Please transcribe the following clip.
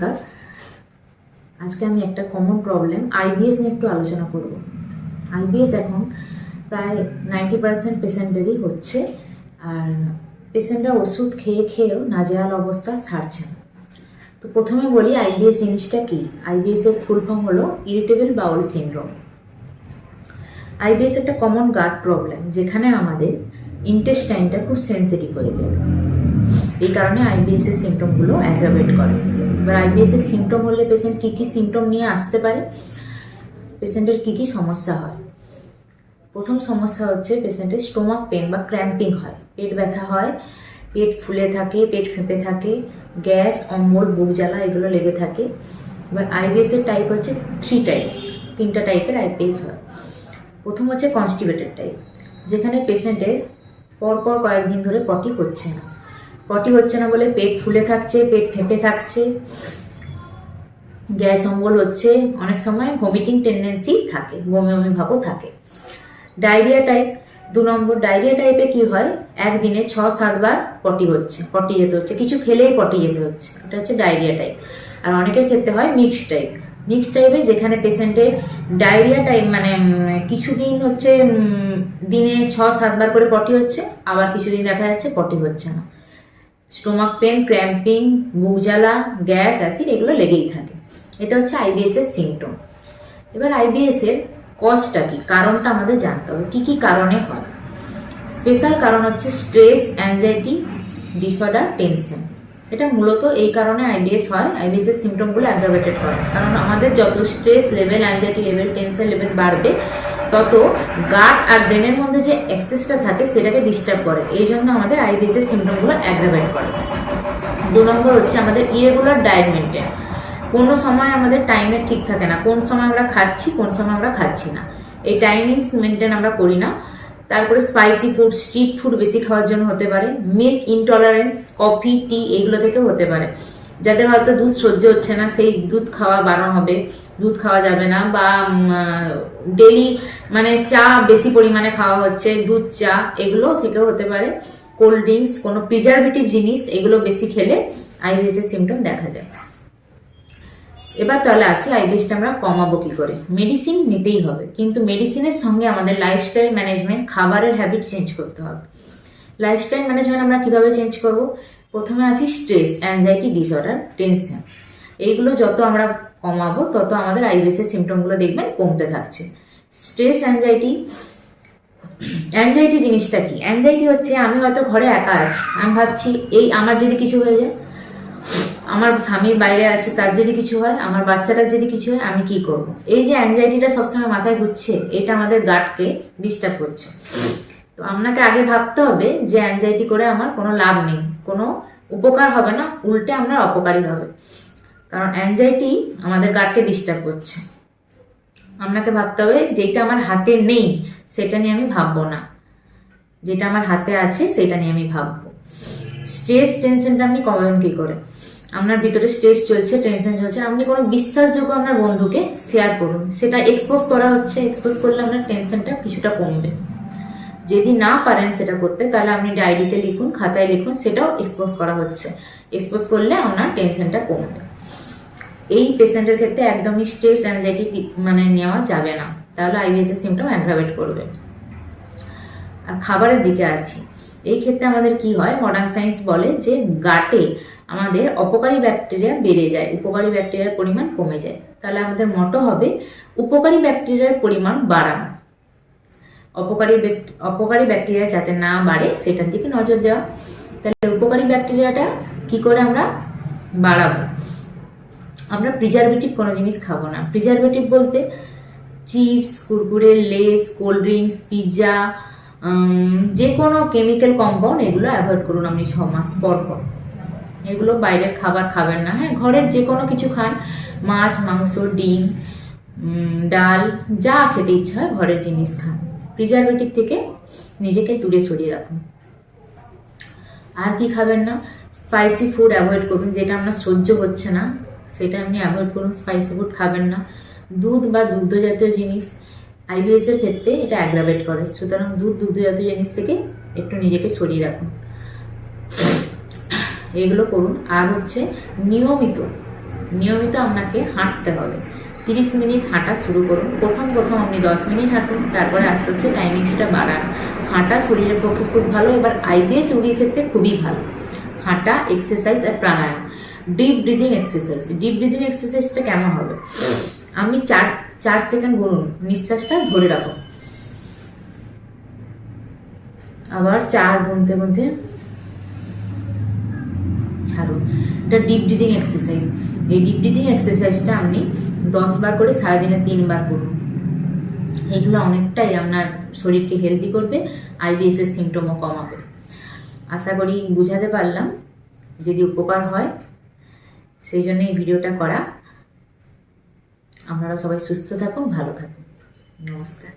নমস্কার। আজকে আমি একটা কমন প্রবলেম আইবিএস নিয়ে একটু আলোচনা করব। আইবিএস এখন প্রায় 90% পেশেন্টেরই হচ্ছে, আর পেশেন্টরা ওষুধ খেয়ে খেয়েও নাজেহাল অবস্থা ছাড়ছে না। তো প্রথমে বলি আইবিএস জিনিসটা কি। আইবিএস এর ফুল ফর্ম হলো ইরিটেবল বাউল সিনড্রোম। আইবিএস একটা কমন গাট প্রবলেম, যেখানে আমাদের ইন্টেস্টাইনটা খুব সেন্সিটিভ হয়ে যায়। এই কারণে আইবিএস এর সিমটমগুলো অ্যাগ্রাভেট করে। এবার আইবিএস এর সিমটম হলে পেশেন্ট কী কী সিমটম নিয়ে আসতে পারে, পেশেন্টের কী কী সমস্যা হয়। প্রথম সমস্যা হচ্ছে পেশেন্টের স্টোমাক পেন বা ক্র্যাম্পিং হয়, পেট ব্যথা হয়, পেট ফুলে থাকে, পেট ফেঁপে থাকে, গ্যাস, অম্বল, বুক জ্বালা এগুলো লেগে থাকে। এবার আইবিএস এর টাইপ হচ্ছে 3 টাইপস, 3টা টাইপের আইবিএস হয়। প্রথম হচ্ছে কনস্টিপেটেড টাইপ, যেখানে পেশেন্টের পরপর কয়েকদিন ধরে পটি হচ্ছে না বলে পেট ফুলে থাকছে, পেট ফেঁপে থাকছে, গ্যাস অম্বল হচ্ছে, অনেক সময় ভমিটিং টেন্ডেন্সি থাকে, বমি ভাবও থাকে। ডায়রিয়া টাইপ 2 নম্বর। ডায়রিয়া টাইপে কি হয়, একদিনে 6-7 বার পটি যেতে হচ্ছে, কিছু খেলেই পটি যেতে হচ্ছে, এটা হচ্ছে ডায়রিয়া টাইপ। আর অনেকের ক্ষেত্রে হয় মিক্সড টাইপে, যেখানে পেশেন্টের ডায়রিয়া টাইপ মানে কিছুদিন হচ্ছে দিনে 6-7 বার করে পটি হচ্ছে, আবার কিছুদিন দেখা যাচ্ছে পটি হচ্ছে না। স্টোমাক পেন, ক্র্যাম্পিং, বুক জ্বালা, গ্যাস, অ্যাসিড এগুলো লেগেই থাকে। এটা হচ্ছে আইবিএস এর সিমটম। এবার আইবিএস এর কজটা কি, কারণটা আমাদের জানতে হবে, কি কি কারণে হয়। স্পেশাল কারণ হচ্ছে স্ট্রেস, অ্যাংজাইটি ডিসঅর্ডার, টেনশন। এটা মূলত এই কারণে আইবিএস হয়। আইবিএস এর সিমটমগুলো অ্যাগ্রাভেটেড করে, কারণ আমাদের যত stress level, anxiety level, tension level বাড়বে, তত গাট আর ব্রেনের মধ্যে যে অ্যাক্সেসটা থাকে সেটাকে ডিস্টার্ব করে। এই জন্য আমাদের আইবিএস এর সিমটমগুলো অ্যাগ্রাভেট করে। 2 নম্বর হচ্ছে আমাদের ইরেগুলার ডায়েট মেনটেন। কোনো সময় আমাদের টাইমের ঠিক থাকে না, কোন সময় আমরা খাচ্ছি, কোন সময় আমরা খাচ্ছি না, এই টাইমিংস মেনটেন আমরা করি না। তারপরে স্পাইসি ফুড, স্ট্রিট ফুড বেশি খাওয়ার জন্য হতে পারে। মিল্ক ইনটলারেন্স, কফি, টি এগুলো থেকেও হতে পারে। যাদের হয়তো দুধ সহ্য হচ্ছে না, সেই দুধ খাওয়া বারণ হবে, দুধ খাওয়া যাবে না। বা ডেলি মানে চা বেশি পরিমাণে খাওয়া হচ্ছে, দুধ চা এগুলো থেকেও হতে পারে। কোল্ড ড্রিঙ্কস, কোনো প্রিজারভেটিভ জিনিস এগুলো বেশি খেলে আইবিএস এর সিমটম দেখা যায়। এবার তাহলে আসি আইবিএসটা আমরা কমাবো কি করে। মেডিসিন নিতেই হবে, কিন্তু মেডিসিনের সঙ্গে আমাদের লাইফস্টাইল ম্যানেজমেন্ট, খাবারের হ্যাবিট চেঞ্জ করতে হবে। লাইফস্টাইল ম্যানেজমেন্ট আমরা কিভাবে চেঞ্জ করব। প্রথমে আসি স্ট্রেস, অ্যাংজাইটি ডিসঅর্ডার, টেনশন। এইগুলো যত আমরা কমাবো তত আমাদের আইবিএস এর সিমটমগুলো দেখবেন কমতে থাকছে। স্ট্রেস, অ্যাংজাইটি জিনিসটা কি। অ্যাংজাইটি হচ্ছে আমি হয়তো ঘরে একা আছি, আমি ভাবছি এই আমার যদি কিছু হয়ে যায়, আমার স্বামীর বাইরে আছে, তার যদি কিছু হয়, আমার বাচ্চাটার যদি কিছু হয়, আমি কি করব। এই যে অ্যাংজাইটিটা সবসময় মাথায় ঘুরছে, এটা আমাদের গাটকে ডিস্টার্ব করছে। তো আপনাকে আগে ভাবতে হবে যে অ্যাংজাইটি করে আমার কোনো লাভ নেই, কোনো উপকার হবে না, উল্টে আমরা অপকারী হবে, কারণ অ্যাংজাইটি আমাদের গাটকে ডিস্টার্ব করছে। আপনাকে ভাবতে হবে যেটা আমার হাতে নেই সেটা নিয়ে আমি ভাববো না, যেটা আমার হাতে আছে সেটা নিয়ে আমি ভাববো। স্ট্রেস, টেনশনটা আপনি কমাবেন কি করে। আপনার ভিতরে স্ট্রেস চলছে, টেনশন চলছে, আপনি কোনো বিশ্বাসযোগ্য আপনার বন্ধুকে শেয়ার করুন, সেটা এক্সপোজ করা হচ্ছে, এক্সপোজ করলে আপনার টেনশনটা কিছুটা কমবে। যদি না পারেন সেটা করতে, তাহলে আপনি ডায়েরিতে লিখুন, খাতায় লিখুন, সেটাও এক্সপোজ করা হচ্ছে, এক্সপোজ করলে আপনার টেনশনটা কমবে। এই পেশেন্টের ক্ষেত্রে একদমই স্ট্রেস, অ্যাংজাইটি মানে নেওয়া যাবে না, তাহলে আইবিএস এর সিমটম অ্যাগ্রাভেট করবে। আর খাবারের দিকে আসি। এই ক্ষেত্রে আমাদের কি হয়, মডার্ন সায়েন্স বলে যে গাটে আমাদের অপকারী ব্যাকটেরিয়া বেড়ে যায়, উপকারী ব্যাকটেরিয়ার পরিমাণ কমে যায়। তাহলে আমাদের মটো হবে উপকারী ব্যাকটেরিয়ার পরিমাণ বাড়ানো, অপকারী ব্যাকটেরিয়া যাতে না বাড়ে সেটার দিকে নজর দেওয়া। তাহলে উপকারী ব্যাকটেরিয়াটা কি করে আমরা বাড়াবো। আমরা প্রিজারভেটিভ কোনো জিনিস খাবো না। প্রিজারভেটিভ বলতে chips, Kurkure, less, cold drinks, pizza, যে কোনো কেমিক্যাল কম্পাউন্ড এগুলো অ্যাভয়েড করুন আপনি 6 মাস পর পর। এগুলো বাইরের খাবার খাবেন না। হ্যাঁ, ঘরের যে কোনো কিছু খান, মাছ, মাংস, ডিম, ডাল, যা খেতে ইচ্ছা হয় ঘরের জিনিস খান। প্রিজারভেটিভ থেকে নিজেকে দূরে সরিয়ে রাখুন। আর কি খাবেন না, স্পাইসি ফুড অ্যাভয়েড করুন, যেটা আপনার সহ্য হচ্ছে না সেটা আপনি অ্যাভয়েড করুন, স্পাইসি ফুড খাবেন না। দুধ বা দুগ্ধ জাতীয় জিনিস আইবিএস এর ক্ষেত্রে এটা অ্যাগ্রাভেট করে, সুতরাং দুগ্ধ জাতীয় জিনিস থেকে একটু নিজেকে সরিয়ে রাখুন, এগুলো করুন। আর হচ্ছে নিয়মিত নিয়মিত আপনাকে হাঁটতে হবে। 30 মিনিট হাঁটা শুরু করুন। প্রথম আপনি 10 মিনিট হাঁটুন, তারপরে আস্তে আস্তে টাইমিংসটা বাড়ান। হাঁটা শরীরের পক্ষে খুব ভালো, এবার আইবিএস রোগীর ক্ষেত্রে খুবই ভালো। হাঁটা, এক্সারসাইজ আর pranayama. Deep breathing exercise. Deep breathing এক্সারসাইজটা কেমন হবে? আপনি 4 সেকেন্ড গুনুন, নিঃশ্বাসটা ধরে রাখুন, আবার 4 গুনতে গুনতে ছাড়ুন। এটা ডিপ ব্রিদিং এক্সারসাইজ। এই ডিপ ব্রিদিং এক্সারসাইজটা আপনি 10 বার করে সারাদিনে 3 বার করুন। এগুলো অনেকটাই আপনার শরীরকে হেলদি করবে, আইবিএস এর সিমটমও কমাবে। আশা করি বুঝাতে পারলাম। যদি উপকার হয় সেই জন্য এই ভিডিওটা করা। আপনারা সবাই সুস্থ থাকুন, ভালো থাকুন। নমস্কার।